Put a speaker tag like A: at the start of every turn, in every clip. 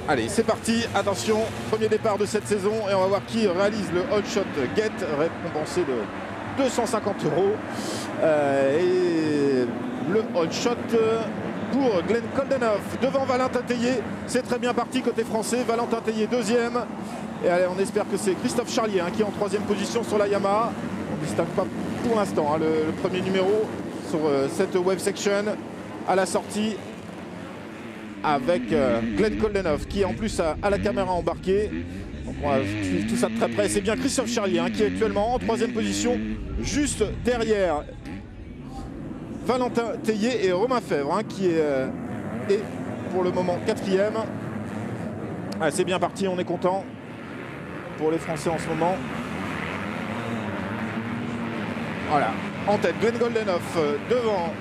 A: Allez, c'est parti, attention, premier départ de cette saison et on va voir qui réalise le Hot Shot Get, récompensé de 250 €. Et le Hot Shot pour Glenn Koldenhoff devant Valentin Tellier. C'est très bien parti côté français, Valentin Tellier deuxième. Et allez, on espère que c'est Christophe Charlier qui est en troisième position sur la Yamaha. On ne distingue pas pour l'instant le premier numéro sur cette wave section à la sortie, avec Glenn Koldenhoff qui en plus a la caméra embarquée. Donc on va suivre tout ça de très près. C'est bien Christophe Charlier qui est actuellement en troisième position, juste derrière Valentin Tellier et Romain Fèvre qui est pour le moment quatrième. C'est bien parti, on est content pour les Français en ce moment. Voilà, en tête Glenn Koldenhoff devant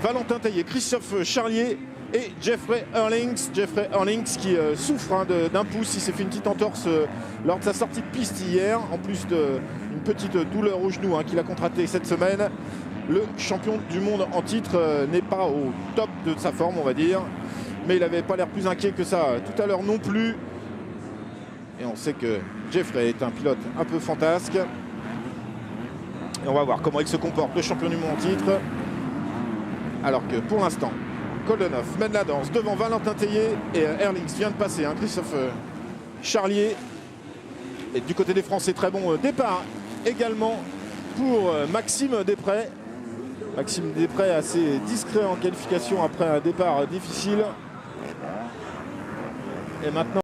A: Valentin Tellier, Christophe Charlier et Jeffrey Herlings. Jeffrey Herlings qui souffre d'un pouce. Il s'est fait une petite entorse lors de sa sortie de piste hier, en plus d'une petite douleur au genou qu'il a contracté cette semaine. Le champion du monde en titre n'est pas au top de sa forme, on va dire, mais il n'avait pas l'air plus inquiet que ça tout à l'heure non plus. Et on sait que Jeffrey est un pilote un peu fantasque. Et on va voir comment il se comporte, le champion du monde en titre. Alors que pour l'instant, Koldenhoff mène la danse devant Valentin Tellier et Herlings vient de passer, Christophe Charlier. Et du côté des Français, très bon départ également pour Maxime Desprez. Maxime Desprez assez discret en qualification après un départ difficile. Et maintenant